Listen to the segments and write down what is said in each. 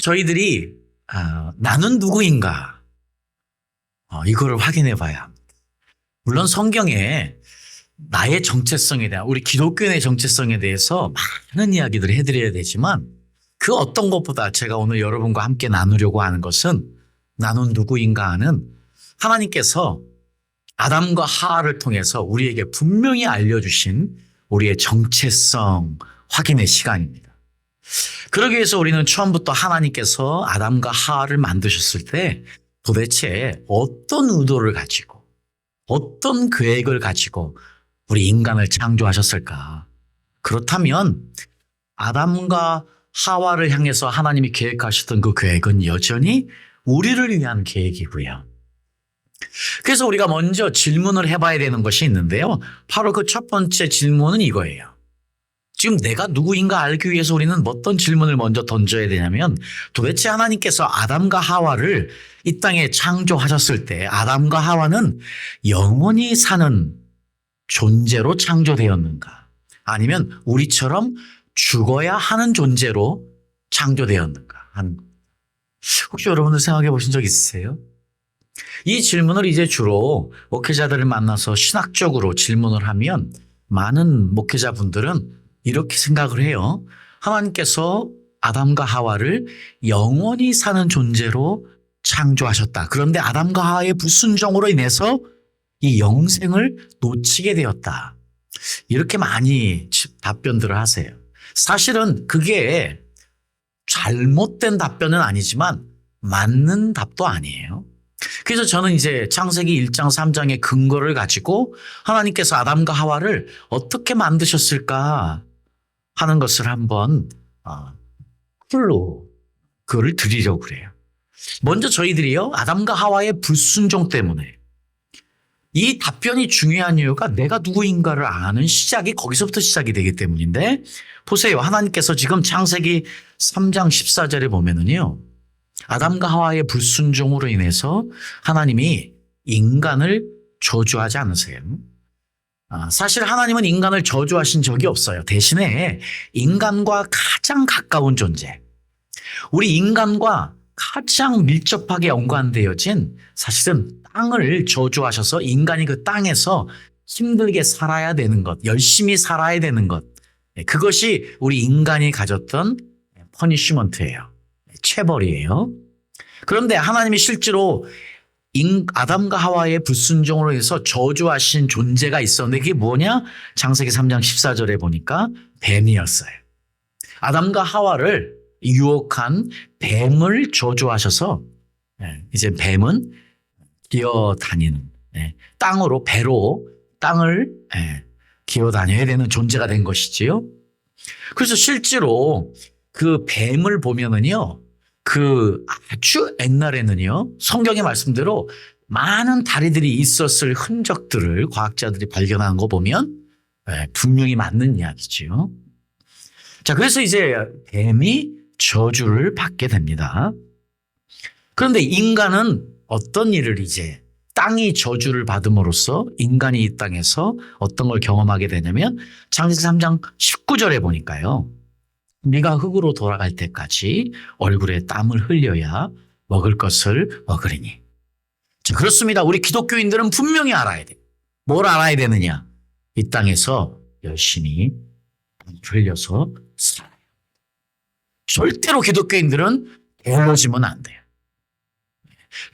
저희들이 나는 누구인가 이거를 확인해 봐야 합니다. 물론 성경에 나의 정체성에 대한 우리 기독교인의 정체성에 대해서 많은 이야기들을 해드려야 되지만 그 어떤 것보다 제가 오늘 여러분과 함께 나누려고 하는 것은 나는 누구인가 하는 하나님께서 아담과 하와를 통해서 우리에게 분명히 알려주신 우리의 정체성 확인의 시간입니다. 그러기 위해서 우리는 처음부터 하나님께서 아담과 하와를 만드셨을 때 도대체 어떤 의도를 가지고 어떤 계획을 가지고 우리 인간을 창조하셨을까? 그렇다면 아담과 하와를 향해서 하나님이 계획하셨던 그 계획은 여전히 우리를 위한 계획이고요. 그래서 우리가 먼저 질문을 해봐야 되는 것이 있는데요. 바로 그 첫 번째 질문은 이거예요. 지금 내가 누구인가 알기 위해서 우리는 어떤 질문을 먼저 던져야 되냐면 도대체 하나님께서 아담과 하와를 이 땅에 창조하셨을 때 아담과 하와는 영원히 사는 존재로 창조되었는가? 아니면 우리처럼 죽어야 하는 존재로 창조되었는가? 혹시 여러분들 생각해 보신 적 있으세요? 이 질문을 이제 주로 목회자들을 만나서 신학적으로 질문을 하면 많은 목회자분들은 이렇게 생각을 해요. 하나님께서 아담과 하와를 영원히 사는 존재로 창조하셨다. 그런데 아담과 하와의 불순종으로 인해서 이 영생을 놓치게 되었다. 이렇게 많이 답변들을 하세요. 사실은 그게 잘못된 답변은 아니지만 맞는 답도 아니에요. 그래서 저는 이제 창세기 1장 3장의 근거를 가지고 하나님께서 아담과 하와를 어떻게 만드셨을까 하는 것을 한번 그거를 드리려고 그래요. 먼저 저희들이요, 아담과 하와의 불순종 때문에 이 답변이 중요한 이유가 내가 누구인가를 아는 시작이 거기서부터 시작이 되기 때문인데 보세요. 하나님께서 지금 창세기 3장 14절에 보면은요. 아담과 하와의 불순종으로 인해서 하나님이 인간을 저주하지 않으세요. 사실 하나님은 인간을 저주하신 적이 없어요. 대신에 인간과 가장 가까운 존재, 우리 인간과 가장 밀접하게 연관되어진 사실은 땅을 저주하셔서 인간이 그 땅에서 힘들게 살아야 되는 것, 열심히 살아야 되는 것, 그것이 우리 인간이 가졌던 퍼니시먼트예요. 체벌이에요. 그런데 하나님이 실제로 아담과 하와의 불순종으로 해서 저주하신 존재가 있었는데 그게 뭐냐? 창세기 3장 14절에 보니까 뱀이었어요. 아담과 하와를 유혹한 뱀을 저주하셔서 이제 뱀은 기어다니는 땅으로 배로 땅을 기어다녀야 되는 존재가 된 것이지요. 그래서 실제로 그 뱀을 보면은요, 그 아주 옛날에는요, 성경의 말씀대로 많은 다리들이 있었을 흔적들을 과학자들이 발견한 거 보면 분명히 맞는 이야기지요. 자, 그래서 이제 뱀이 저주를 받게 됩니다. 그런데 인간은 어떤 일을 이제 땅이 저주를 받음으로써 인간이 이 땅에서 어떤 걸 경험하게 되냐면 창세기 3장 19절에 보니까요. 네가 흙으로 돌아갈 때까지 얼굴에 땀을 흘려야 먹을 것을 먹으리니. 자, 그렇습니다. 우리 기독교인들은 분명히 알아야 돼요. 뭘 알아야 되느냐? 이 땅에서 열심히 땀을 흘려서 살아요. 절대로 기독교인들은 게을러지면 안 돼요.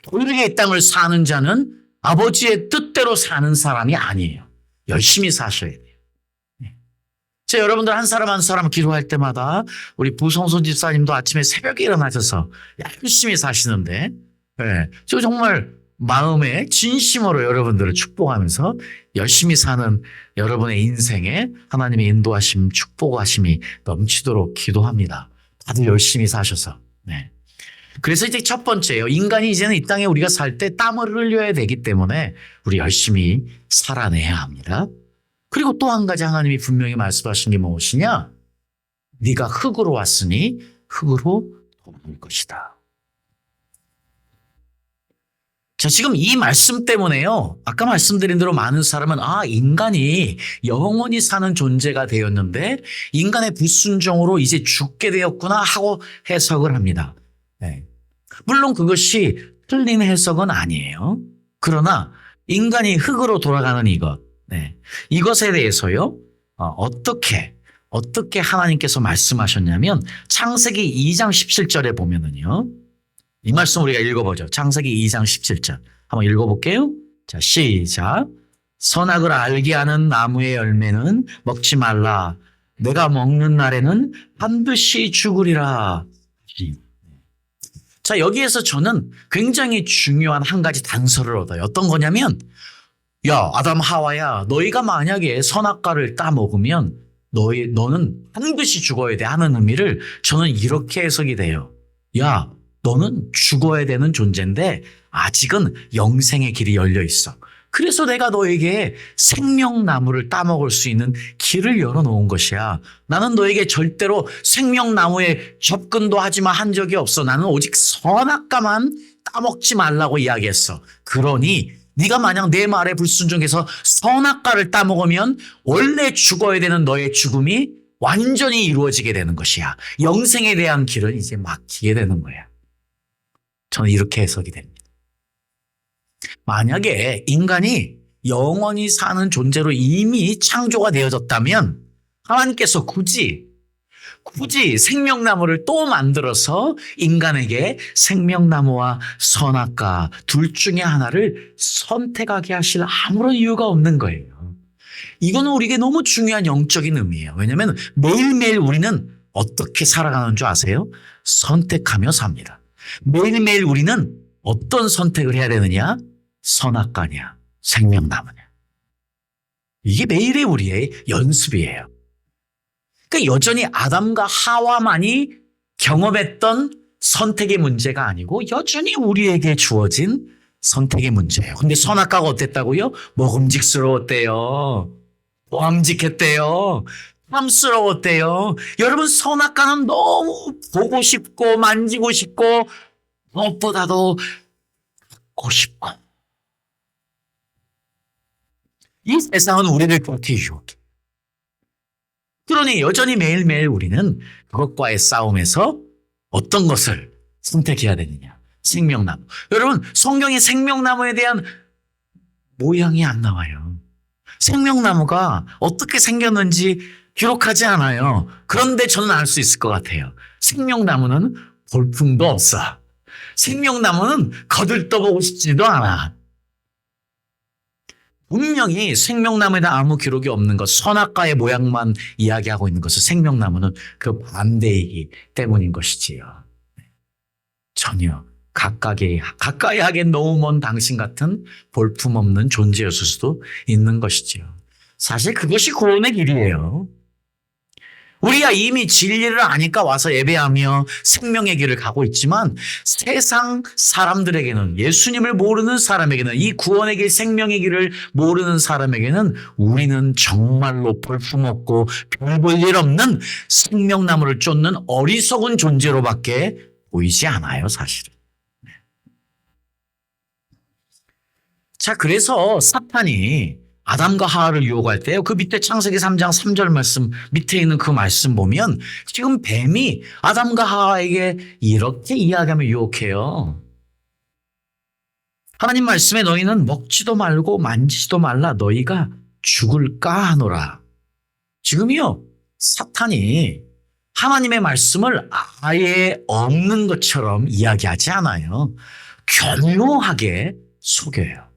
도리에 이 땅을 사는 자는 아버지의 뜻대로 사는 사람이 아니에요. 열심히 사셔야 돼요. 자, 여러분들 한 사람 한 사람 기도할 때마다 우리 부성선 집사님도 아침에 새벽에 일어나셔서 열심히 사시는데, 저 정말 마음에 진심으로 여러분들을 축복하면서 열심히 사는 여러분의 인생에 하나님의 인도하심, 축복하심이 넘치도록 기도합니다. 다들 열심히 사셔서. 그래서 이제 첫 번째예요. 인간이 이제는 이 땅에 우리가 살 때 땀을 흘려야 되기 때문에 우리 열심히 살아내야 합니다. 그리고 또 한 가지 하나님이 분명히 말씀하신 게 무엇이냐? 네가 흙으로 왔으니 흙으로 돌아올 것이다. 자, 지금 이 말씀 때문에요. 아까 말씀드린 대로 많은 사람은 인간이 영원히 사는 존재가 되었는데 인간의 불순종으로 이제 죽게 되었구나 하고 해석을 합니다. 네. 물론 그것이 틀린 해석은 아니에요. 그러나 인간이 흙으로 돌아가는 이것, 네. 이것에 대해서요, 어떻게 하나님께서 말씀하셨냐면 창세기 2장 17절에 보면은요, 이 말씀 우리가 읽어보죠. 창세기 2장 17절. 한번 읽어볼게요. 자, 시작. 선악을 알게 하는 나무의 열매는 먹지 말라. 내가 먹는 날에는 반드시 죽으리라. 자, 여기에서 저는 굉장히 중요한 한 가지 단서를 얻어요. 어떤 거냐면, 야, 아담 하와야, 너희가 만약에 선악과를 따먹으면 너는 반드시 죽어야 돼 하는 의미를 저는 이렇게 해석이 돼요. 야, 너는 죽어야 되는 존재인데 아직은 영생의 길이 열려 있어. 그래서 내가 너에게 생명나무를 따먹을 수 있는 길을 열어놓은 것이야. 나는 너에게 절대로 생명나무에 접근도 하지만 한 적이 없어. 나는 오직 선악과만 따먹지 말라고 이야기했어. 그러니 네가 만약 내 말에 불순종해서 선악과를 따먹으면 원래 죽어야 되는 너의 죽음이 완전히 이루어지게 되는 것이야. 영생에 대한 길은 이제 막히게 되는 거야. 저는 이렇게 해석이 됩니다. 만약에 인간이 영원히 사는 존재로 이미 창조가 되어졌다면 하나님께서 굳이 생명나무를 또 만들어서 인간에게 생명나무와 선악과 둘 중에 하나를 선택하게 하실 아무런 이유가 없는 거예요. 이거는 우리에게 너무 중요한 영적인 의미예요. 왜냐하면 매일매일 우리는 어떻게 살아가는 줄 아세요? 선택하며 삽니다. 매일매일 우리는 어떤 선택을 해야 되느냐? 선악과냐, 생명나무냐. 이게 매일의 우리의 연습이에요. 그러니까 여전히 아담과 하와만이 경험했던 선택의 문제가 아니고 여전히 우리에게 주어진 선택의 문제예요. 근데 선악과가 어땠다고요? 먹음직스러웠대요. 보암직했대요. 탐스러웠대요. 여러분, 선악과는 너무 보고 싶고 만지고 싶고 무엇보다도 갖고 싶고, 이 세상은 우리를 그렇게 유혹해. 그러니 여전히 매일매일 우리는 그것과의 싸움에서 어떤 것을 선택해야 되느냐. 생명나무. 여러분, 성경에 생명나무에 대한 모양이 안 나와요. 생명나무가 어떻게 생겼는지 기록하지 않아요. 그런데 저는 알 수 있을 것 같아요. 생명나무는 볼품도 없어. 생명나무는 거들떠보고 싶지도 않아. 분명히 생명나무에 대한 아무 기록이 없는 것, 선악과의 모양만 이야기하고 있는 것은 생명나무는 그 반대이기 때문인 것이지요. 전혀 가까이 하기엔 너무 먼 당신 같은 볼품없는 존재였을 수도 있는 것이지요. 사실 그것이 구원의 길이에요. 우리가 이미 진리를 아니까 와서 예배하며 생명의 길을 가고 있지만 세상 사람들에게는, 예수님을 모르는 사람에게는, 이 구원의 길, 생명의 길을 모르는 사람에게는 우리는 정말로 볼품없고 별 볼 일 없는 생명나무를 쫓는 어리석은 존재로밖에 보이지 않아요, 사실은. 자, 그래서 사탄이 아담과 하와를 유혹할 때요, 그 밑에 창세기 3장 3절 말씀 밑에 있는 그 말씀 보면 지금 뱀이 아담과 하와에게 이렇게 이야기하며 유혹해요. 하나님 말씀에 너희는 먹지도 말고 만지지도 말라, 너희가 죽을까 하노라. 지금이요, 사탄이 하나님의 말씀을 아예 없는 것처럼 이야기하지 않아요. 교묘하게 속여요.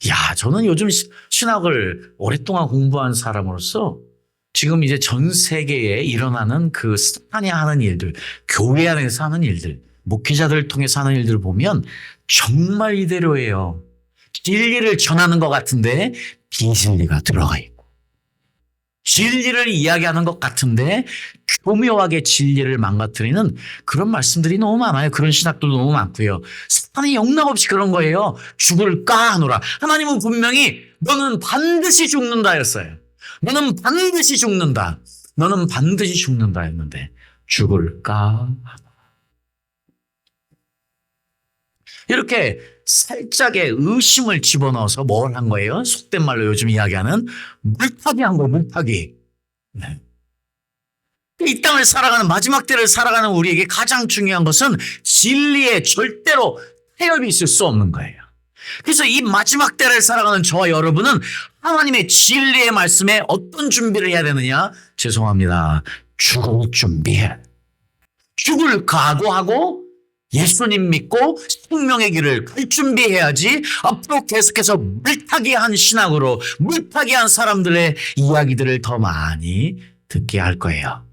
야, 저는 요즘 신학을 오랫동안 공부한 사람으로서 지금 이제 전 세계에 일어나는 그 사탄이 하는 일들, 교회 안에서 하는 일들, 목회자들을 통해서 하는 일들을 보면 정말 이대로예요. 진리를 전하는 것 같은데 비진리가 들어가 있고, 진리를 이야기하는 것 같은데 교묘하게 진리를 망가뜨리는 그런 말씀들이 너무 많아요. 그런 신학도 너무 많고요. 사탄이 영락없이 그런 거예요. 죽을까 하노라. 하나님은 분명히 너는 반드시 죽는다였어요. 너는 반드시 죽는다. 너는 반드시 죽는다였는데 죽을까 하노라. 이렇게 살짝의 의심을 집어넣어서 뭘 한 거예요? 속된 말로 요즘 이야기하는 물타기 한 거예요, 물타기. 네. 이 땅을 살아가는 마지막 때를 살아가는 우리에게 가장 중요한 것은 진리에 절대로 타협이 있을 수 없는 거예요. 그래서 이 마지막 때를 살아가는 저와 여러분은 하나님의 진리의 말씀에 어떤 준비를 해야 되느냐? 죄송합니다. 죽을 준비해. 죽을 각오하고 예수님 믿고 생명의 길을 갈 준비해야지 앞으로 계속해서 물타기한 신학으로 물타기한 사람들의 이야기들을 더 많이 듣게 할 거예요.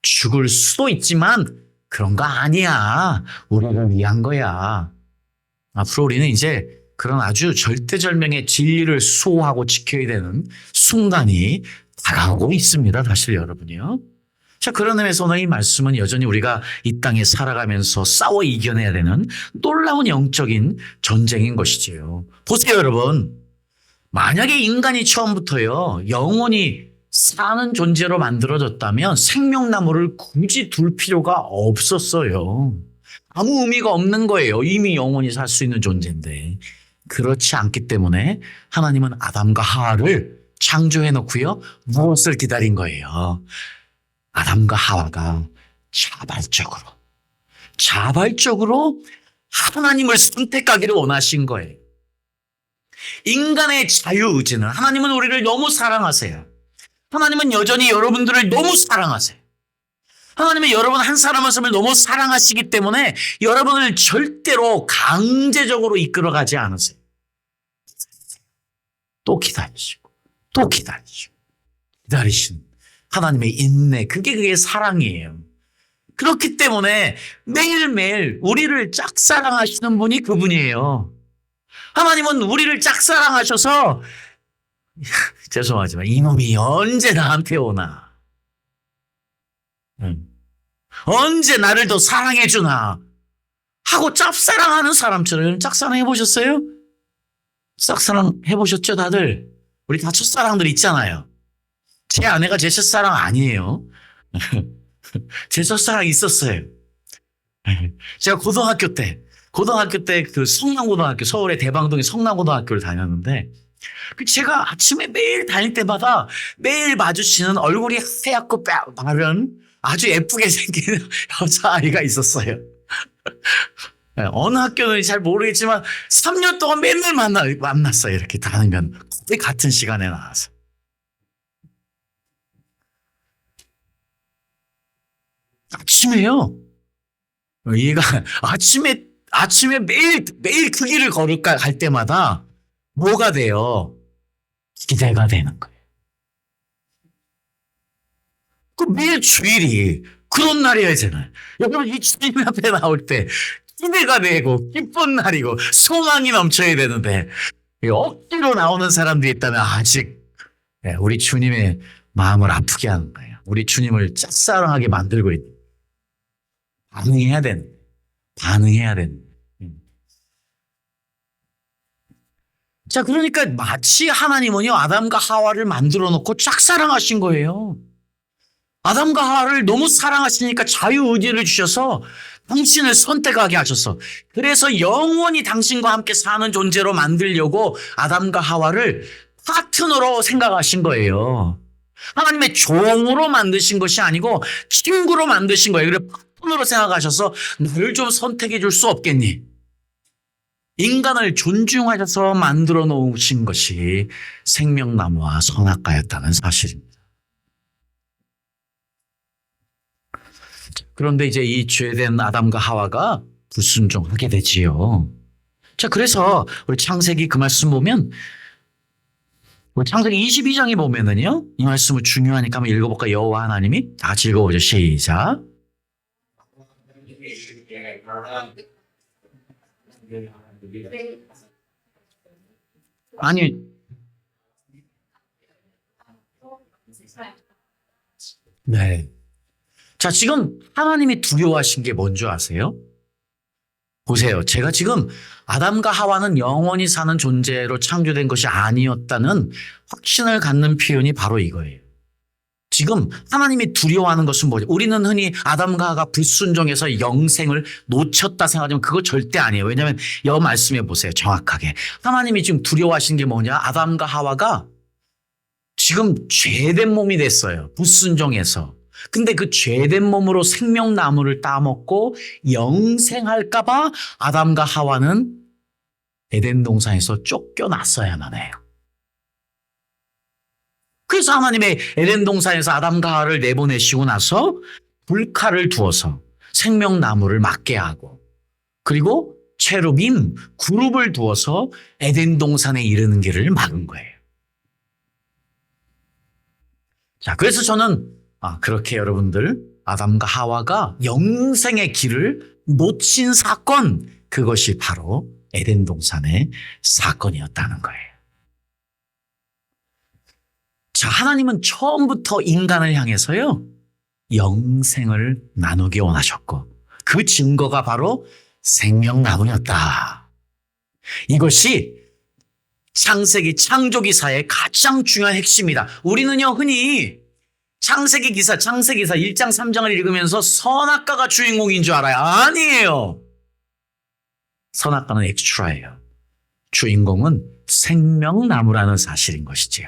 죽을 수도 있지만 그런 거 아니야. 우리를 위한 거야. 앞으로 우리는 이제 그런 아주 절대절명의 진리를 수호하고 지켜야 되는 순간이 다가오고 있습니다. 사실 여러분이요. 자, 그런 의미에서 오늘 이 말씀은 여전히 우리가 이 땅에 살아가면서 싸워 이겨내야 되는 놀라운 영적인 전쟁인 것이지요. 보세요, 여러분. 만약에 인간이 처음부터요, 영원히 사는 존재로 만들어졌다면 생명나무를 굳이 둘 필요가 없었어요. 아무 의미가 없는 거예요. 이미 영원히 살 수 있는 존재인데. 그렇지 않기 때문에 하나님은 아담과 하와를 창조해 놓고요. 무엇을 기다린 거예요? 아담과 하와가 자발적으로 하나님을 선택하기를 원하신 거예요. 인간의 자유의지는 하나님은 우리를 너무 사랑하세요. 하나님은 여전히 여러분들을 너무 사랑하세요. 하나님은 여러분 한 사람 한 사람을 너무 사랑하시기 때문에 여러분을 절대로 강제적으로 이끌어가지 않으세요. 또 기다리시고 기다리시는 하나님의 인내, 그게 사랑이에요. 그렇기 때문에 매일매일 우리를 짝사랑하시는 분이 그분이에요. 하나님은 우리를 짝사랑하셔서 죄송하지만 이놈이 언제 나한테 오나? 언제 나를 더 사랑해 주나? 하고 짝사랑하는 사람처럼 짝사랑 해보셨어요? 짝사랑 해보셨죠, 다들? 우리 다 첫사랑들 있잖아요. 제 아내가 제 첫사랑 아니에요. 제 첫사랑 있었어요. 제가 고등학교 때 그 성남고등학교, 서울의 대방동의 성남고등학교를 다녔는데, 제가 아침에 매일 다닐 때마다 매일 마주치는 얼굴이 하얗고 마른 아주 예쁘게 생긴 여자아이가 있었어요. 어느 학교는 잘 모르겠지만 3년 동안 맨날 만났어요. 이렇게 다니면 거의 같은 시간에 나와서. 아침에요. 얘가 아침에 매일 그 길을 갈 때마다 뭐가 돼요? 기대가 되는 거예요. 그 매일 주일이 그런 날이어야잖아요. 여러분 이 주님 앞에 나올 때 기대가 되고 기쁜 날이고 소망이 넘쳐야 되는데 억지로 나오는 사람들이 있다면 아직 우리 주님의 마음을 아프게 하는 거예요. 우리 주님을 짝사랑하게 만들고 있는 거예요. 반응해야 되는. 자, 그러니까 마치 하나님은요, 아담과 하와를 만들어 놓고 짝사랑하신 거예요. 아담과 하와를 너무 사랑하시니까 자유의지를 주셔서 당신을 선택하게 하셔서, 그래서 영원히 당신과 함께 사는 존재로 만들려고 아담과 하와를 파트너로 생각하신 거예요. 하나님의 종으로 만드신 것이 아니고 친구로 만드신 거예요. 그래서 파트너로 생각하셔서 나를 좀 선택해 줄 수 없겠니? 인간을 존중하셔서 만들어 놓으신 것이 생명나무와 선악과였다는 사실입니다. 그런데 이제 이 죄된 아담과 하와가 불순종하게 되지요. 자, 그래서 우리 창세기 그 말씀 보면, 우리 창세기 22장에 보면은요, 이 말씀은 중요하니까 한번 읽어볼까? 여호와 하나님이 다 같이 읽어보죠. 시작. 아니, 네. 자, 지금 하나님이 두려워하신 게 뭔지 아세요? 보세요. 제가 지금 아담과 하와는 영원히 사는 존재로 창조된 것이 아니었다는 확신을 갖는 표현이 바로 이거예요. 지금 하나님이 두려워하는 것은 뭐죠? 우리는 흔히 아담과 하와가 불순종해서 영생을 놓쳤다 생각하지만 그거 절대 아니에요. 왜냐하면 이 말씀해 보세요. 정확하게. 하나님이 지금 두려워하시는 게 뭐냐? 아담과 하와가 지금 죄된 몸이 됐어요. 불순종해서. 근데 그 죄된 몸으로 생명나무를 따먹고 영생할까봐 아담과 하와는 에덴 동산에서 쫓겨났어야만 해요. 그래서 하나님의 에덴 동산에서 아담과 하와를 내보내시고 나서 불칼을 두어서 생명나무를 막게 하고, 그리고 체루빔, 그룹을 두어서 에덴 동산에 이르는 길을 막은 거예요. 자, 그래서 저는 그렇게 여러분들 아담과 하와가 영생의 길을 놓친 사건, 그것이 바로 에덴 동산의 사건이었다는 거예요. 자, 하나님은 처음부터 인간을 향해서요, 영생을 나누기 원하셨고, 그 증거가 바로 생명나무였다. 이것이 창세기 창조기사의 가장 중요한 핵심이다. 우리는요, 흔히 창세기사 1장 3장을 읽으면서 선악과가 주인공인 줄 알아요. 아니에요. 선악과는 엑스트라예요. 주인공은 생명나무라는 사실인 것이지요.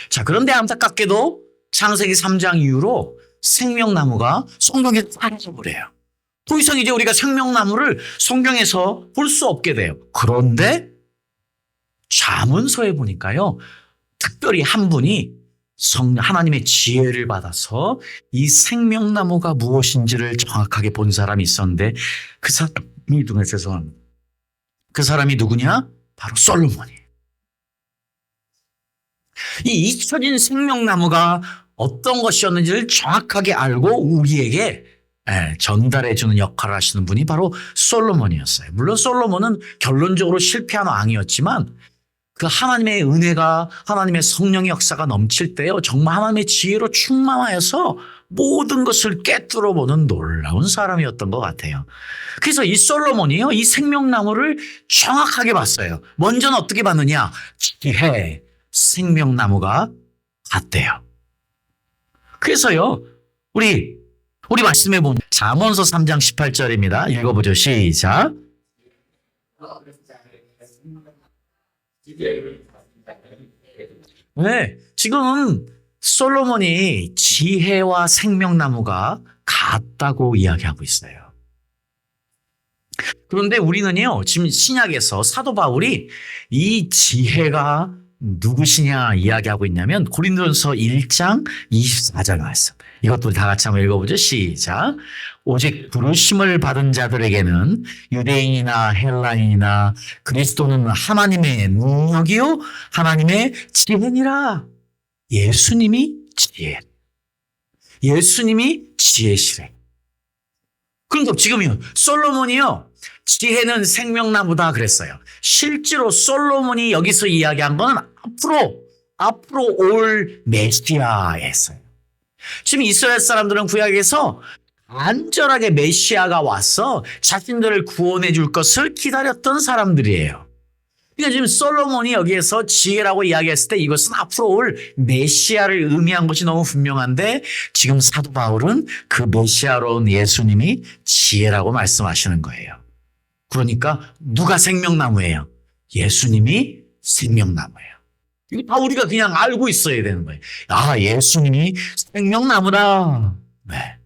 자, 그런데 안타깝게도 창세기 3장 이후로 생명나무가 성경에서 사라져버려요. 더 이상 이제 우리가 생명나무를 성경에서 볼 수 없게 돼요. 그런데 잠언서에 보니까요, 특별히 한 분이 하나님의 지혜를 받아서 이 생명나무가 무엇인지를 정확하게 본 사람이 있었는데, 그 사람이 누구냐? 죄송합니다. 그 사람이 누구냐? 바로 솔로몬이에요. 이 잊혀진 생명나무가 어떤 것이었는지를 정확하게 알고 우리에게 전달해주는 역할을 하시는 분이 바로 솔로몬이었어요. 물론 솔로몬은 결론적으로 실패한 왕이었지만, 그 하나님의 은혜가, 하나님의 성령의 역사가 넘칠 때요, 정말 하나님의 지혜로 충만하여서 모든 것을 깨뚫어 보는 놀라운 사람이었던 것 같아요. 그래서 이 솔로몬이요, 이 생명나무를 정확하게 봤어요. 먼저는 어떻게 봤느냐? 지혜, 생명나무가 같대요. 그래서요, 우리 말씀해 보면 잠언서 3장 18절입니다. 읽어보죠. 시작. 네, 지금 솔로몬이 지혜와 생명나무가 같다고 이야기하고 있어요. 그런데 우리는요, 지금 신약에서 사도 바울이 이 지혜가 누구시냐 이야기하고 있냐면 고린도전서 1장 24절 말씀. 이것도 다 같이 한번 읽어보죠. 시작. 오직 부르심을 받은 자들에게는 유대인이나 헬라인이나 그리스도는 하나님의 능력이요 하나님의 지혜니라. 예수님이 지혜. 예수님이 지혜시래. 그러니까 지금요, 솔로몬이요, 지혜는 생명나무다 그랬어요. 실제로 솔로몬이 여기서 이야기한 건 앞으로 올 메시아였어요. 지금 이스라엘 사람들은 구약에서 간절하게 메시아가 와서 자신들을 구원해 줄 것을 기다렸던 사람들이에요. 그러니까 지금 솔로몬이 여기에서 지혜라고 이야기했을 때 이것은 앞으로 올 메시아를 의미한 것이 너무 분명한데, 지금 사도 바울은 그 메시아로 온 예수님이 지혜라고 말씀하시는 거예요. 그러니까 누가 생명나무예요? 예수님이 생명나무예요. 이거 다 우리가 그냥 알고 있어야 되는 거예요. 아, 예수님이 생명나무다. 네.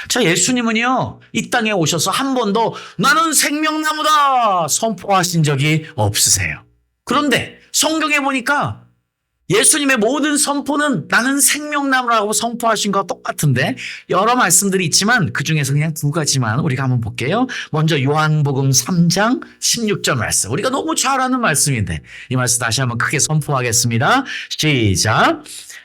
자, 예수님은요, 이 땅에 오셔서 한 번도 나는 생명나무다 선포하신 적이 없으세요. 그런데 성경에 보니까 예수님의 모든 선포는 나는 생명나무라고 선포하신 것과 똑같은데, 여러 말씀들이 있지만 그중에서 그냥 두 가지만 우리가 한번 볼게요. 먼저 요한복음 3장 16절 말씀. 우리가 너무 잘 아는 말씀인데 이 말씀 다시 한번 크게 선포하겠습니다. 시작.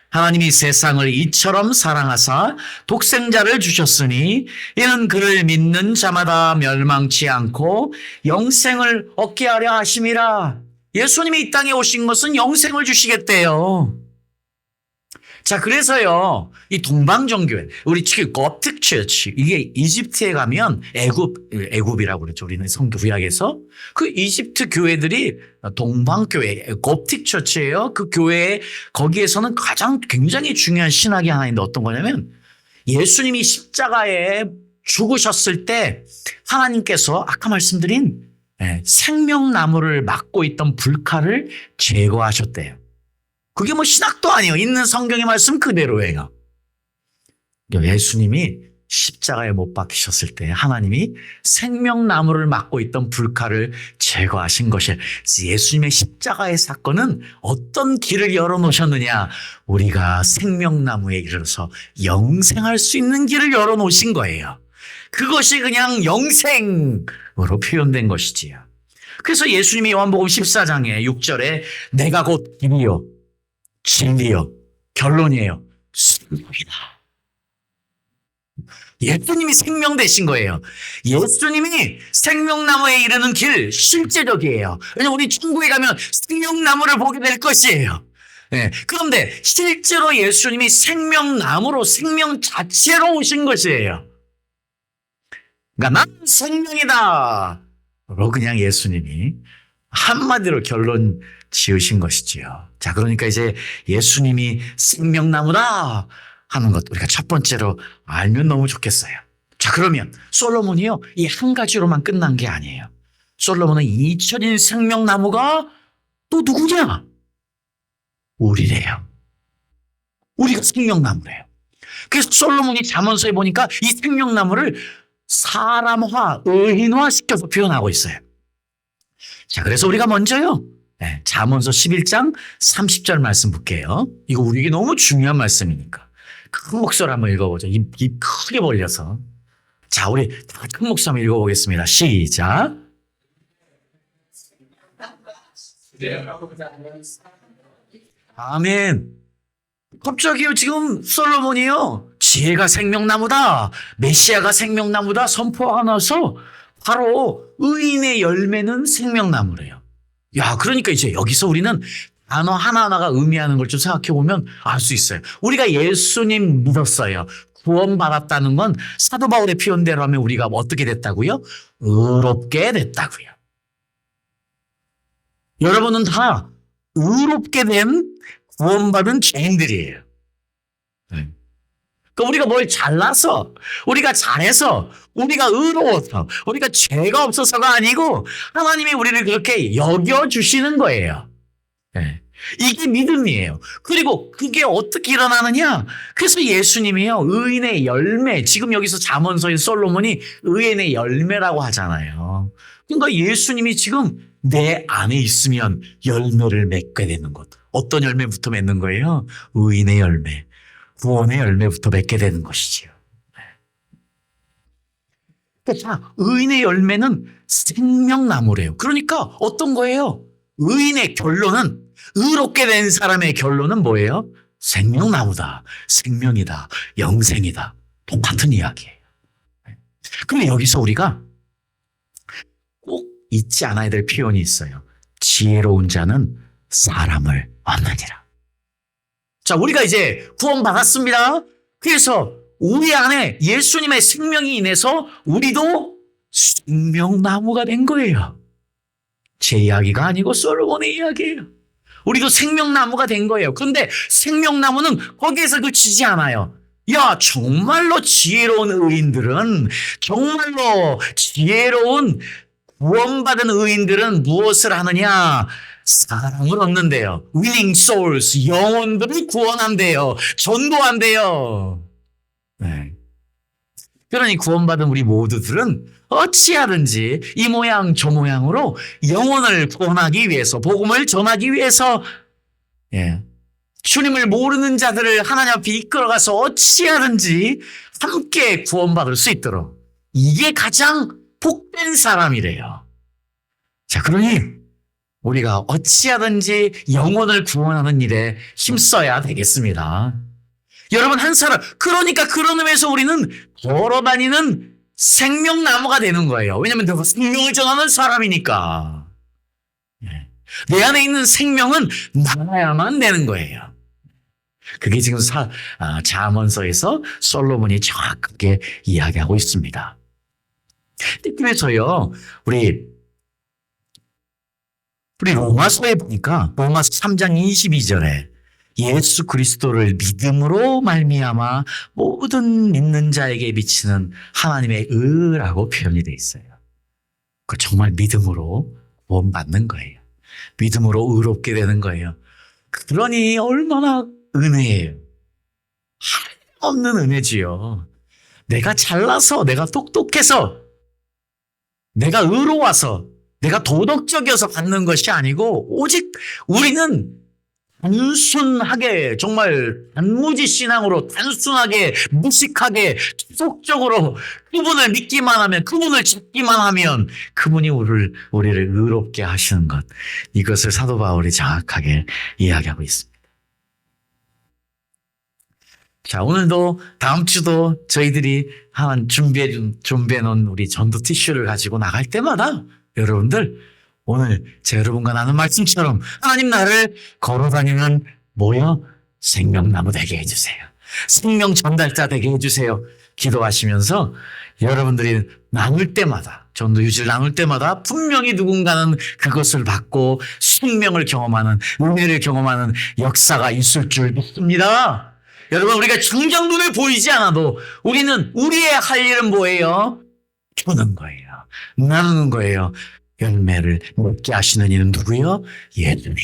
하나님이 세상을 이처럼 사랑하사 독생자를 주셨으니 이는 그를 믿는 자마다 멸망치 않고 영생을 얻게 하려 하심이라. 예수님이 이 땅에 오신 것은 영생을 주시겠대요. 자, 그래서요, 이 동방정교회, 우리 지금 koptic church, 이게 이집트에 가면 애굽이라고 그랬죠. 우리는 성교 구약에서. 그 이집트 교회들이 동방교회, koptic church예요. 그 교회, 거기에서는 가장 굉장히 중요한 신학이 하나 있는데 어떤 거냐면, 예수님이 십자가에 죽으셨을 때 하나님께서 아까 말씀드린 생명나무를 막고 있던 불칼을 제거하셨대요. 그게 뭐 신학도 아니에요. 있는 성경의 말씀 그대로예요. 예수님이 십자가에 못 박히셨을 때 하나님이 생명나무를 막고 있던 불칼을 제거하신 것이에요. 예수님의 십자가의 사건은 어떤 길을 열어놓으셨느냐? 우리가 생명나무에 이르러서 영생할 수 있는 길을 열어놓으신 거예요. 그것이 그냥 영생으로 표현된 것이지요. 그래서 예수님이 요한복음 14장에 6절에 내가 곧 길이요 진리요 결론이에요. 생명이다. 예수님이 생명 되신 거예요. 예수님이 생명나무에 이르는 길 실제적이에요. 왜냐하면 우리 천국에 가면 생명나무를 보게 될 것이에요. 네. 그런데 실제로 예수님이 생명나무로 생명 자체로 오신 것이에요. 그러니까 난 생명이다. 로 그냥 예수님이 한마디로 결론 지으신 것이지요. 자, 그러니까 이제 예수님이 생명나무다 하는 것 우리가 첫 번째로 알면 너무 좋겠어요. 자, 그러면 솔로몬이요 이 한 가지로만 끝난 게 아니에요. 솔로몬은 이천인 생명나무가 또 누구냐? 우리래요. 우리가 생명나무래요. 그래서 솔로몬이 잠언서에 보니까 이 생명나무를 사람화, 의인화 시켜서 표현하고 있어요. 자, 그래서 우리가 먼저요 잠언서 11장 30절 말씀 볼게요. 이거 우리에게 너무 중요한 말씀이니까 큰 목소리 한번 읽어보죠. 입 크게 벌려서. 자, 우리 다 큰 목소리 한번 읽어보겠습니다. 시작. 아멘. 갑자기요 지금 솔로몬이요 지혜가 생명나무다, 메시아가 생명나무다 선포가 나서 바로 의인의 열매는 생명나무래요. 야, 그러니까 이제 여기서 우리는 단어 하나하나가 의미하는 걸 좀 생각해 보면 알 수 있어요. 우리가 예수님 믿었어요. 구원받았다는 건 사도 바울의 표현대로 하면 우리가 어떻게 됐다고요? 의롭게 됐다고요. 여러분은 다 의롭게 된 구원받은 죄인들이에요. 그러니까 우리가 뭘 잘나서, 우리가 잘해서, 우리가 의로워서, 우리가 죄가 없어서가 아니고 하나님이 우리를 그렇게 여겨주시는 거예요. 이게 믿음이에요. 그리고 그게 어떻게 일어나느냐? 그래서 예수님이요 의인의 열매, 지금 여기서 잠언서인 솔로몬이 의인의 열매라고 하잖아요. 그러니까 예수님이 지금 내 안에 있으면 열매를 맺게 되는 것. 어떤 열매부터 맺는 거예요? 의인의 열매, 구원의 열매부터 맺게 되는 것이지요. 자, 의인의 열매는 생명나무래요. 그러니까 어떤 거예요? 의인의 결론은, 의롭게 된 사람의 결론은 뭐예요? 생명나무다, 생명이다, 영생이다. 똑같은 이야기예요. 그런데 여기서 우리가 꼭 잊지 않아야 될 표현이 있어요. 지혜로운 자는 사람을 얻느니라. 자, 우리가 이제 구원받았습니다. 그래서 우리 안에 예수님의 생명이 인해서 우리도 생명나무가 된 거예요. 제 이야기가 아니고 솔로몬의 이야기예요. 우리도 생명나무가 된 거예요. 그런데 생명나무는 거기에서 그치지 않아요. 야, 정말로 지혜로운 의인들은, 정말로 지혜로운 구원받은 의인들은 무엇을 하느냐? 사랑을 얻는데요. winning souls, 영혼들을 구원한대요. 전도한대요. 네. 그러니 구원받은 우리 모두들은 어찌하든지 이 모양 저 모양으로 영혼을 구원하기 위해서, 복음을 전하기 위해서, 주님을 모르는 자들을 하나님 앞에 이끌어가서 어찌하든지 함께 구원받을 수 있도록, 이게 가장 복된 사람이래요. 자, 그러니 우리가 어찌하든지 영혼을 구원하는 일에 힘써야 되겠습니다. 여러분, 한 사람, 그러니까 그런 의미에서 우리는 걸어다니는 생명나무가 되는 거예요. 왜냐하면 내가 생명을 전하는 사람이니까. 내 안에 있는 생명은 나야만 되는 거예요. 그게 지금 잠언서에서 솔로몬이 정확하게 이야기하고 있습니다. 그래서요, 우리 로마서에 보니까 로마서 3장 22절에 예수 그리스도를 믿음으로 말미암아 모든 믿는 자에게 미치는 하나님의 의라고 표현이 되어 있어요. 그 정말 믿음으로 구원받는 거예요. 믿음으로 의롭게 되는 거예요. 그러니 얼마나 은혜예요. 없는 은혜지요. 내가 잘나서, 내가 똑똑해서, 내가 의로워서, 내가 도덕적이어서 받는 것이 아니고 오직 우리는 단순하게 정말 단무지 신앙으로 단순하게 무식하게 지속적으로 그분을 믿기만 하면 그분을 찾기만 하면 그분이 우리를 의롭게 하시는 것, 이것을 사도 바울이 정확하게 이야기하고 있습니다. 자, 오늘도 다음 주도 저희들이 준비해 놓은 우리 전도 티슈를 가지고 나갈 때마다 여러분들 오늘 제가 여러분과 나눈 말씀처럼 하나님 나를 걸어다니는 생명나무 되게 해주세요. 생명 전달자 되게 해주세요. 기도하시면서 여러분들이 나눌 때마다, 전도 유지를 나눌 때마다 분명히 누군가는 그것을 받고 생명을 경험하는, 은혜를 경험하는 역사가 있을 줄 믿습니다. 여러분, 우리가 당장 눈에 보이지 않아도 우리의 할 일은 뭐예요? 주는 거예요. 나누는 거예요. 열매를 맺게 하시는 이는 누구요? 예수님.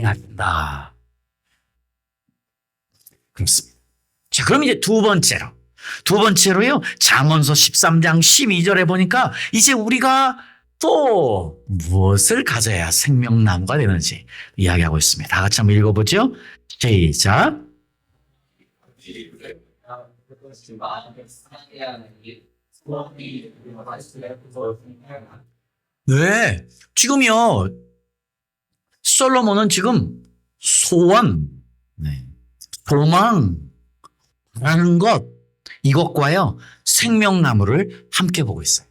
하신다. 그렇습니다. 자, 그럼 이제 두 번째로요. 잠언서 13장 12절에 보니까 이제 우리가 또 무엇을 가져야 생명나무가 되는지 이야기하고 있습니다. 다 같이 한번 읽어보죠. 시작. 네, 지금요, 솔로몬은 지금 소원, 소망, 라는 것, 이것과요, 생명나무를 함께 보고 있어요.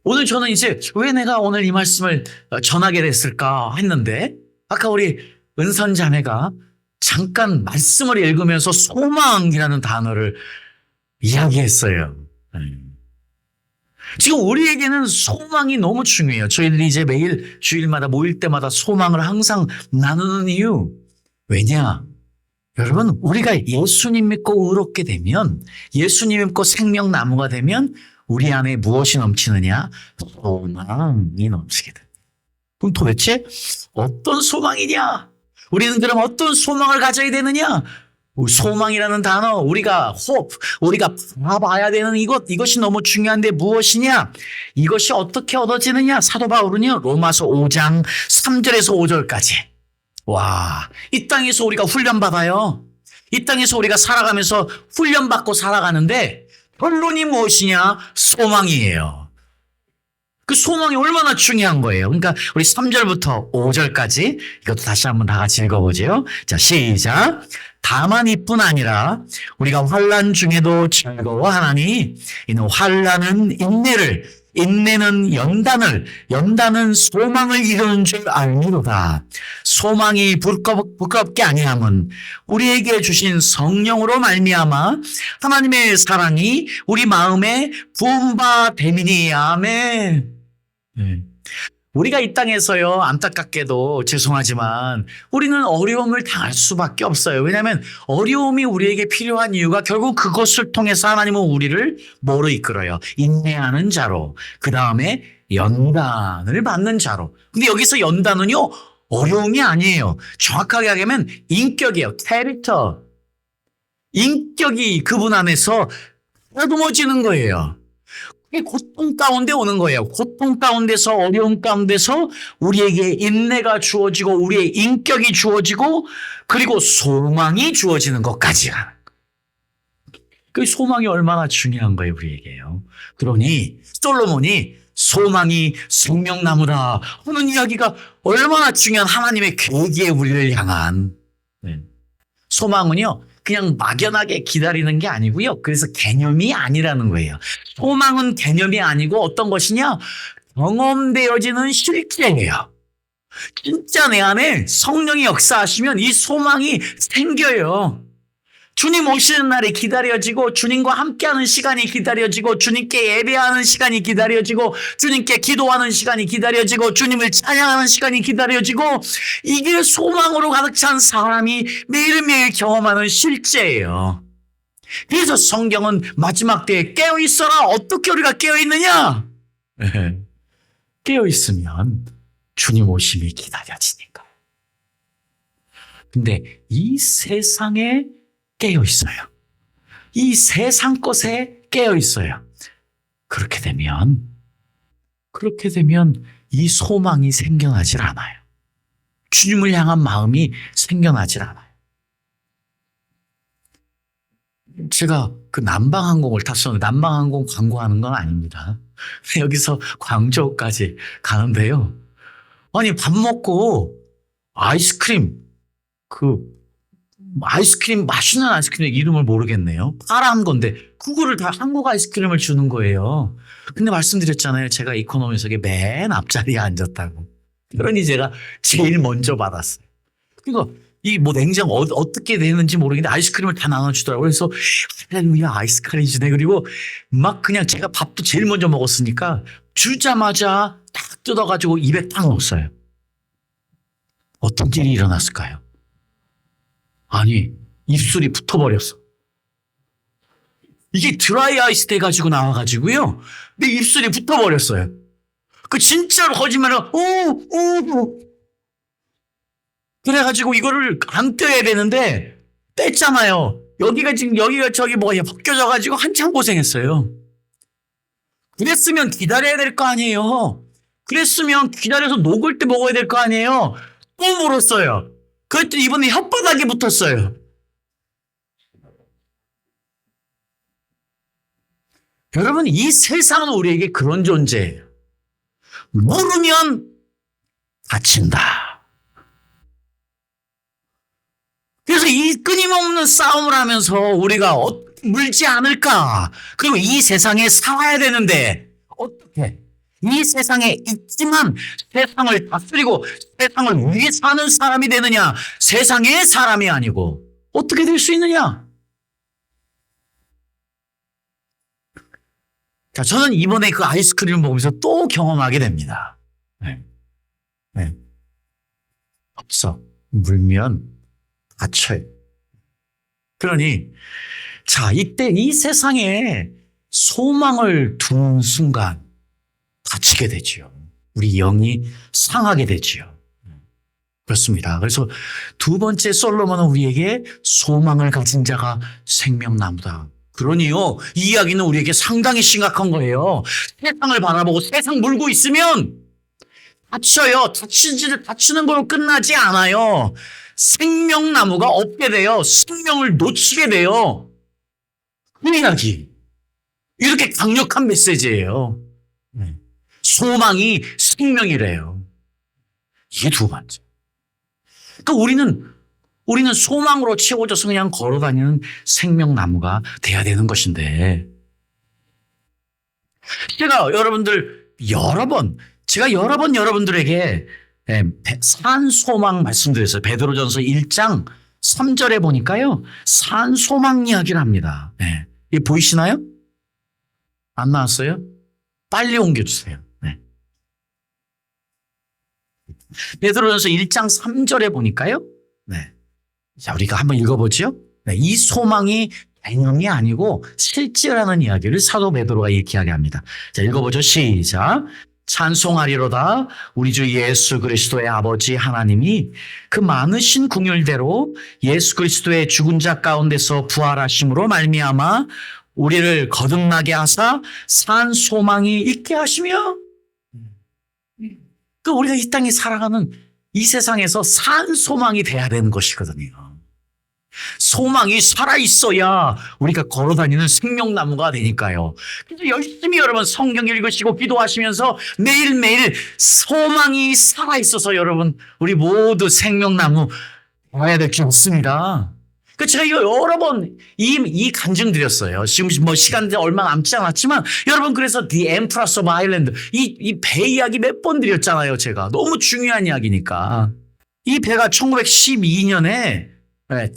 오늘 저는 이제 왜 내가 오늘 이 말씀을 전하게 됐을까 했는데, 아까 우리 은선 자매가 잠깐 말씀을 읽으면서 소망이라는 단어를 이야기했어요. 지금 우리에게는 소망이 너무 중요해요. 저희들이 이제 매일 주일마다 모일 때마다 소망을 항상 나누는 이유. 왜냐? 여러분, 우리가 예수님 믿고 의롭게 되면, 예수님 믿고 생명나무가 되면 우리 안에 무엇이 넘치느냐? 소망이 넘치게 됩니다. 그럼 도대체 어떤 소망이냐? 우리는 그럼 어떤 소망을 가져야 되느냐? 소망이라는 단어, 우리가 우리가 봐야 되는 이것이 너무 중요한데 무엇이냐? 이것이 어떻게 얻어지느냐? 사도 바울은요, 로마서 5장 3절에서 5절까지. 와, 이 땅에서 우리가 훈련받아요. 이 땅에서 우리가 살아가면서 훈련받고 살아가는데 결론이 무엇이냐? 소망이에요. 그 소망이 얼마나 중요한 거예요. 그러니까 우리 3절부터 5절까지 이것도 다시 한번 다 같이 읽어보죠. 자, 시작. 다만 이뿐 아니라 우리가 환난 중에도 즐거워하나니 이는 환난은 인내는 연단은 소망을 이루는 줄 알미로다. 소망이 부끄럽게 아니함은 우리에게 주신 성령으로 말미암아 하나님의 사랑이 우리 마음에 부은 바 됨이니. 아멘. 우리가 이 땅에서요, 안타깝게도 죄송하지만 우리는 어려움을 당할 수밖에 없어요. 왜냐하면 어려움이 우리에게 필요한 이유가 결국 그것을 통해서 하나님은 우리를 뭐로 이끌어요? 인내하는 자로, 그 다음에 연단을 받는 자로. 근데 여기서 연단은요, 어려움이 아니에요. 정확하게 하면 인격이에요. 캐릭터. 인격이 그분 안에서 다듬어지는 거예요. 고통 가운데 오는 거예요. 고통 가운데서, 어려움 가운데서 우리에게 인내가 주어지고 우리의 인격이 주어지고 그리고 소망이 주어지는 것까지. 그 소망이 얼마나 중요한 거예요, 우리에게요. 그러니 솔로몬이 소망이 생명나무라 하는 이야기가 얼마나 중요한 하나님의 계기에 우리를 향한. 소망은요, 그냥 막연하게 기다리는 게 아니고요. 그래서 개념이 아니라는 거예요. 소망은 개념이 아니고 어떤 것이냐? 경험되어지는 실제예요. 진짜 내 안에 성령이 역사하시면 이 소망이 생겨요. 주님 오시는 날이 기다려지고 주님과 함께하는 시간이 기다려지고 주님께 예배하는 시간이 기다려지고 주님께 기도하는 시간이 기다려지고 주님을 찬양하는 시간이 기다려지고 이게 소망으로 가득 찬 사람이 매일매일 경험하는 실제예요. 그래서 성경은 마지막 때에 깨어있어라. 어떻게 우리가 깨어있느냐? 깨어있으면 주님 오심이 기다려지니까. 근데 이 세상에 깨어 있어요. 이 세상 것에 깨어 있어요. 그렇게 되면 이 소망이 생겨나질 않아요. 주님을 향한 마음이 생겨나질 않아요. 제가 그 남방항공을 탔었는데, 남방항공 광고하는 건 아닙니다. 여기서 광저우까지 가는데요. 아니, 밥 먹고 아이스크림, 맛있는 아이스크림 이름을 모르겠네요. 파란 건데, 그거를 다 한국 아이스크림을 주는 거예요. 근데 말씀드렸잖아요. 제가 이코노미석에 맨 앞자리에 앉았다고. 그러니 제가 제일 먼저 받았어요. 그러니까 이 뭐 냉장 어떻게 되는지 모르겠는데 아이스크림을 다 나눠주더라고요. 그래서 할렐루야 아이스크림 주네. 그리고 막 그냥 제가 밥도 제일 먼저 먹었으니까 주자마자 딱 뜯어가지고 입에 딱 넣었어요. 어떤 일이 일어났을까요? 아니, 입술이 붙어버렸어. 이게 드라이 아이스 돼가지고 나와가지고요. 내 입술이 붙어버렸어요. 그 진짜로 거짓말을, 그래가지고 이거를 안 떼야 되는데, 뗐잖아요. 여기가 저기 뭐가 벗겨져가지고 한참 고생했어요. 그랬으면 기다려야 될 거 아니에요. 그랬으면 기다려서 녹을 때 먹어야 될 거 아니에요. 또 물었어요. 그랬더니 이번에 혓바닥에 붙었어요. 여러분, 이 세상은 우리에게 그런 존재예요. 모르면 다친다. 그래서 이 끊임없는 싸움을 하면서 우리가 물지 않을까? 그리고 이 세상에 살아야 되는데 어떻게? 이 세상에 있지만 세상을 다스리고 세상을 위해 사는 사람이 되느냐? 세상의 사람이 아니고 어떻게 될 수 있느냐? 자, 저는 이번에 그 아이스크림을 먹으면서 또 경험하게 됩니다. 네. 없어. 물면 다쳐요. 그러니, 자, 이때 이 세상에 소망을 두는 순간 다치게 되지요. 우리 영이 상하게 되지요. 그렇습니다. 그래서 두 번째 솔로몬은 우리에게 소망을 가진 자가 생명나무다. 그러니요, 이 이야기는 우리에게 상당히 심각한 거예요. 세상을 바라보고 세상 물고 있으면 다쳐요. 다치는 걸로 끝나지 않아요. 생명나무가 없게 돼요. 생명을 놓치게 돼요. 그 이야기. 이렇게 강력한 메시지예요. 소망이 생명이래요. 이게 두 번째. 그러니까 우리는 소망으로 채워져서 그냥 걸어다니는 생명나무가 돼야 되는 것인데, 제가 여러 번 여러분들에게 산소망 말씀드렸어요. 베드로전서 1장 3절에 보니까요, 산소망 이야기를 합니다. 네. 이게 보이시나요? 안 나왔어요? 빨리 옮겨주세요. 네. 베드로전서 1장 3절에 보니까요, 네. 자, 우리가 한번 읽어보죠. 네, 이 소망이 개념이 아니고 실제라는 이야기를 사도 베드로가 이렇게 이야기합니다. 자, 읽어보죠. 시작. 찬송하리로다. 우리 주 예수 그리스도의 아버지 하나님이 그 많으신 긍휼대로 예수 그리스도의 죽은 자 가운데서 부활하심으로 말미암아 우리를 거듭나게 하사 산 소망이 있게 하시며, 그 우리가 이 땅에 살아가는 이 세상에서 산 소망이 돼야 되는 것이거든요. 소망이 살아있어야 우리가 걸어다니는 생명나무가 되니까요. 그래서 열심히 여러분 성경 읽으시고 기도하시면서 매일매일 소망이 살아있어서 여러분 우리 모두 생명나무 되어야 될 줄 없습니다. 그 제가 이거 여러 번 이 간증 드렸어요. 지금 뭐 시간이 얼마 남지 않았지만 여러분, 그래서 The Empress of Ireland 이 배 이야기 몇 번 드렸잖아요. 제가 너무 중요한 이야기니까. 이 배가 1912년에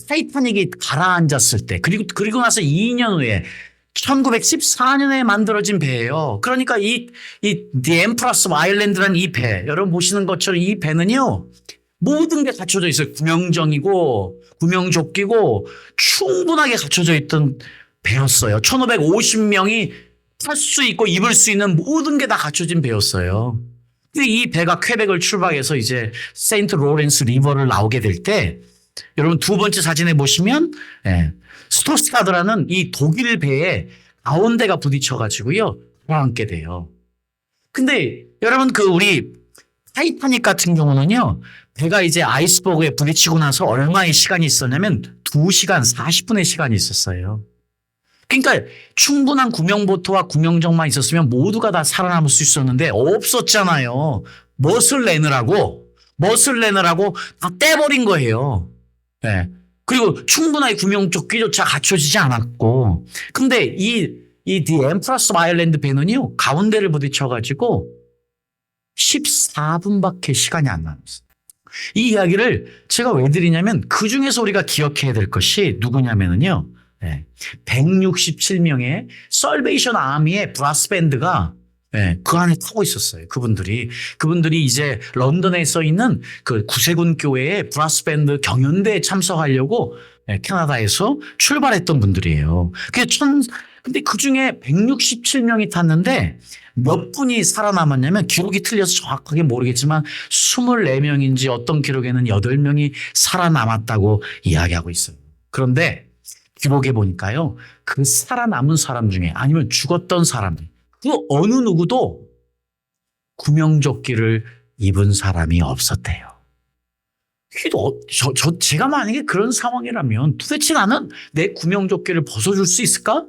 타이타닉이 가라앉았을 때, 그리고 나서 2년 후에 1914년에 만들어진 배예요. 그러니까 The Empress of Ireland라는 이 배, 여러분 보시는 것처럼 이 배는요, 모든 게 갖춰져 있어요. 구명조끼고 충분하게 갖춰져 있던 배였어요. 1550명이 탈 수 있고 입을 수 있는 모든 게 다 갖춰진 배였어요. 근데 이 배가 퀘벡을 출발해서 이제 세인트 로렌스 리버를 나오게 될 때 여러분 두 번째 사진에 보시면 스토스카드라는 이 독일 배에 가운데가 부딪혀가지고요 가라앉게 돼요. 근데 여러분 우리 타이타닉 같은 경우는요 배가 이제 아이스버그에 부딪히고 나서 얼마의 시간이 있었냐면 2시간 40분의 시간이 있었어요. 그러니까 충분한 구명보트와 구명정만 있었으면 모두가 다 살아남을 수 있었는데 없었잖아요. 멋을 내느라고 다 떼버린 거예요. 네. 그리고 충분하게 구명조끼조차 갖춰지지 않았고. 근데 The Empress of Ireland 배는요 가운데를 부딪혀가지고 14분밖에 시간이 안 남았어요. 이 이야기를 제가 왜 드리냐면 그 중에서 우리가 기억해야 될 것이 누구냐면요 167명의 설베이션 아미의 브라스 밴드가 그 안에 타고 있었어요. 그분들이 이제 런던에 써 있는 그 구세군 교회의 브라스 밴드 경연대에 참석하려고 캐나다에서 출발했던 분들이에요. 근데 그 중에 167명이 탔는데 몇 분이 살아남았냐면 기록이 틀려서 정확하게 모르겠지만 24명인지 어떤 기록에는 8명이 살아남았다고 이야기하고 있어요. 그런데 기록에 보니까요. 그 살아남은 사람 중에 아니면 죽었던 사람들 그 어느 누구도 구명조끼를 입은 사람이 없었대요. 제가 만약에 그런 상황이라면 도대체 나는 내 구명조끼를 벗어줄 수 있을까?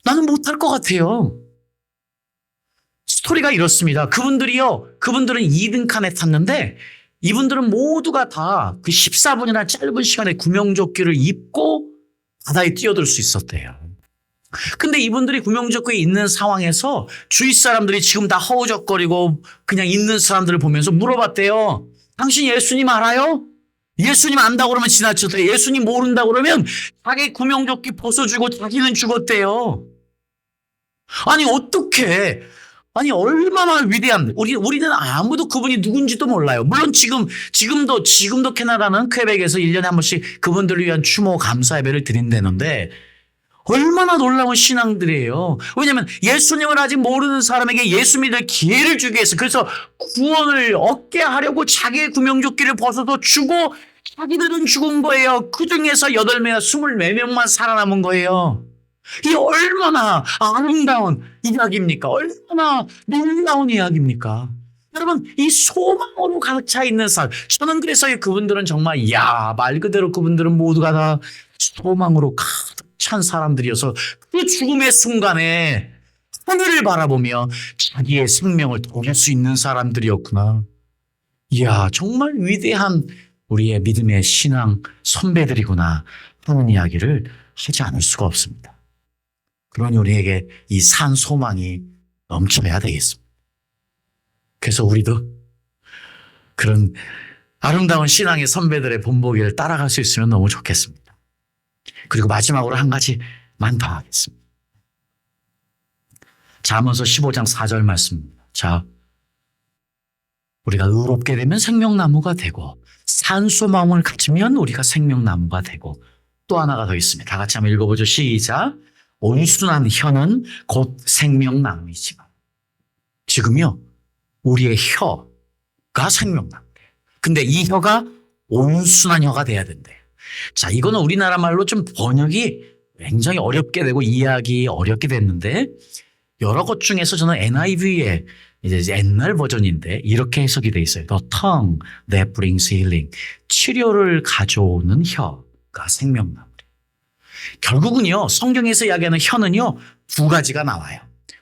나는 못할 것 같아요. 스토리가 이렇습니다. 그분들은 2등 칸에 탔는데 이분들은 모두가 다 그 14분이나 짧은 시간에 구명조끼를 입고 바다에 뛰어들 수 있었대요. 근데 이분들이 구명조끼에 있는 상황에서 주위 사람들이 지금 다 허우적거리고 그냥 있는 사람들을 보면서 물어봤대요. 당신 예수님 알아요? 예수님 안다고 그러면 지나쳤대요. 예수님 모른다고 그러면 자기 구명조끼 벗어주고 자기는 죽었대요. 아니 어떻게 얼마나 위대한 우리는 아무도 그분이 누군지도 몰라요. 물론 지금도 캐나다는 퀘벡에서 1년에 한 번씩 그분들을 위한 추모 감사 예배를 드린다는데 얼마나 놀라운 신앙들이에요. 왜냐하면 예수님을 아직 모르는 사람에게 예수 믿을 기회를 주기 위해서 그래서 구원을 얻게 하려고 자기의 구명조끼를 벗어서 주고 자기들은 죽은 거예요. 그중에서 8명이나 24명만 살아남은 거예요. 이 얼마나 아름다운 이야기입니까? 얼마나 놀라운 이야기입니까? 여러분 이 소망으로 가득 차 있는 삶. 저는 그래서 그분들은 정말 말 그대로 그분들은 모두가 다 소망으로 가득 찬 사람들이어서 그 죽음의 순간에 하늘을 바라보며 자기의 생명을 돌릴 수 있는 사람들이었구나. 정말 위대한 우리의 믿음의 신앙 선배들이구나 하는 이야기를 하지 않을 수가 없습니다. 그러니 우리에게 이 산 소망이 넘쳐야 되겠습니다. 그래서 우리도 그런 아름다운 신앙의 선배들의 본보기를 따라갈 수 있으면 너무 좋겠습니다. 그리고 마지막으로 한 가지만 더 하겠습니다. 잠언서 15장 4절 말씀입니다. 자, 우리가 의롭게 되면 생명나무가 되고 산소마음을 가지면 우리가 생명나무가 되고 또 하나가 더 있습니다. 다 같이 한번 읽어보죠. 시작. 온순한 혀는 곧 생명나무이지만 지금요 우리의 혀가 생명나무래요. 근데 이 혀가 온순한 혀가 돼야 된대요. 자, 이거는 우리나라 말로 좀 번역이 굉장히 어렵게 되고 이해하기 어렵게 됐는데 여러 것 중에서 저는 NIV의 이제 옛날 버전인데 이렇게 해석이 돼 있어요. The tongue that brings healing. 치료를 가져오는 혀가 생명나무. 결국은요 성경에서 이야기하는 혀는요 2가지가 나와요.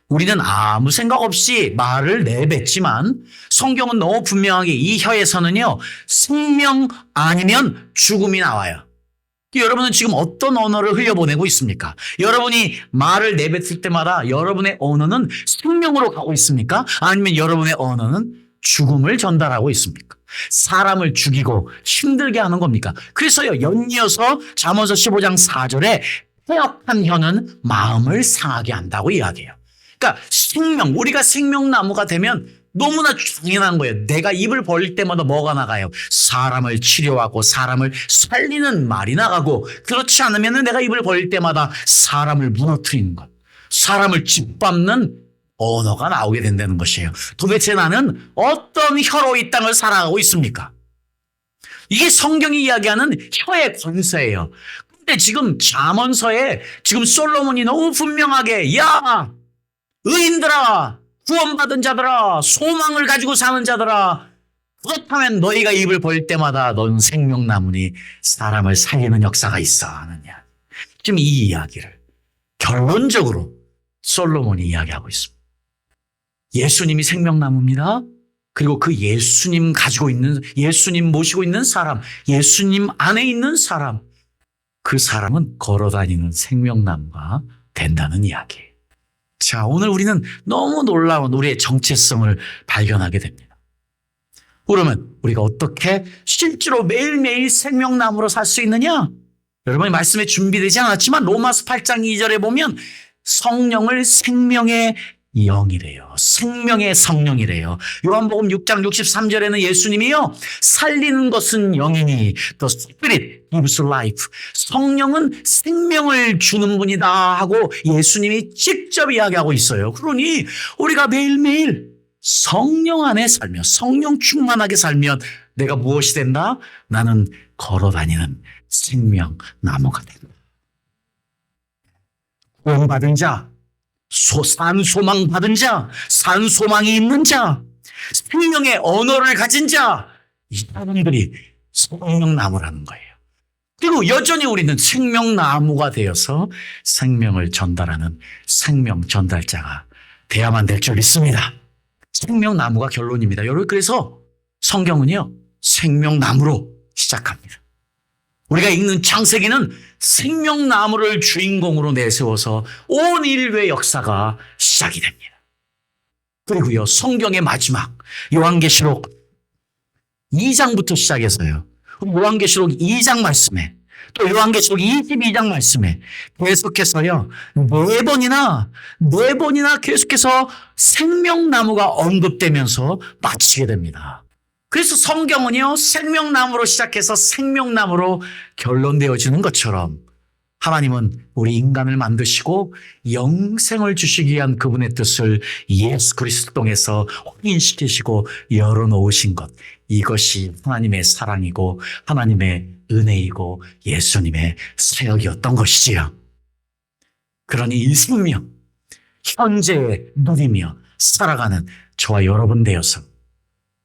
우리는 아무 생각 없이 말을 내뱉지만 성경은 너무 분명하게 이 혀에서는요 생명 아니면 죽음이 나와요. 여러분은 지금 어떤 언어를 흘려보내고 있습니까? 여러분이 말을 내뱉을 때마다 여러분의 언어는 생명으로 가고 있습니까? 아니면 여러분의 언어는 죽음을 전달하고 있습니까? 사람을 죽이고 힘들게 하는 겁니까? 그래서요 연이어서 잠언서 15장 4절에 패역한 혀는 마음을 상하게 한다고 이야기해요. 그러니까 우리가 생명나무가 되면 너무나 당연한 거예요. 내가 입을 벌릴 때마다 뭐가 나가요? 사람을 치료하고 사람을 살리는 말이 나가고 그렇지 않으면 내가 입을 벌릴 때마다 사람을 무너뜨리는 것, 사람을 짓밟는 언어가 나오게 된다는 것이에요. 도대체 나는 어떤 혀로 이 땅을 살아가고 있습니까? 이게 성경이 이야기하는 혀의 권세예요. 근데 지금 잠언서에 지금 솔로몬이 너무 분명하게 야 의인들아 구원받은 자들아 소망을 가지고 사는 자들아 그렇다면 너희가 입을 벌 때마다 넌 생명나무니 사람을 살리는 역사가 있어 하느냐. 지금 이 이야기를 결론적으로 솔로몬이 이야기하고 있습니다. 예수님이 생명나무입니다. 그리고 그 예수님 가지고 있는, 예수님 모시고 있는 사람, 예수님 안에 있는 사람, 그 사람은 걸어다니는 생명나무가 된다는 이야기. 자, 오늘 우리는 너무 놀라운 우리의 정체성을 발견하게 됩니다. 그러면 우리가 어떻게 실제로 매일매일 생명나무로 살 수 있느냐? 여러분이 말씀에 준비되지 않았지만 로마서 8장 2절에 보면 성령을 생명의 영이래요. 생명의 성령이래요. 요한복음 6장 63절에는 예수님이요. 살리는 것은 영이니 The Spirit gives life. 성령은 생명을 주는 분이다 하고 예수님이 직접 이야기하고 있어요. 그러니 우리가 매일매일 성령 안에 살며 성령 충만하게 살면 내가 무엇이 된다? 나는 걸어다니는 생명나무가 된다. 구원받은 자, 산소망 받은 자, 산소망이 있는 자, 생명의 언어를 가진 자, 이 사람들이 생명나무라는 거예요. 그리고 여전히 우리는 생명나무가 되어서 생명을 전달하는 생명 전달자가 돼야만 될 줄 믿습니다. 생명나무가 결론입니다. 여러분, 그래서 성경은요, 생명나무로 시작합니다. 우리가 읽는 창세기는 생명나무를 주인공으로 내세워서 온 인류의 역사가 시작이 됩니다. 그리고요, 성경의 마지막 요한계시록 2장부터 시작해서요. 요한계시록 2장 말씀에 또 요한계시록 22장 말씀에 계속해서요. 네 번이나 계속해서 생명나무가 언급되면서 마치게 됩니다. 그래서 성경은요, 생명나무로 시작해서 생명나무로 결론되어지는 것처럼 하나님은 우리 인간을 만드시고 영생을 주시기 위한 그분의 뜻을 예수 그리스도 통해서 확인시키시고 열어놓으신 것. 이것이 하나님의 사랑이고 하나님의 은혜이고 예수님의 사역이었던 것이지요. 그러니 이 생명, 현재에 누리며 살아가는 저와 여러분 되어서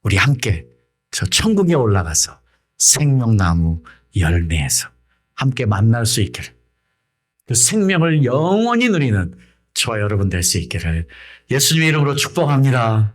우리 함께 저 천국에 올라가서 생명나무 열매에서 함께 만날 수 있기를, 그 생명을 영원히 누리는 저와 여러분 될 수 있기를 예수님의 이름으로 축복합니다.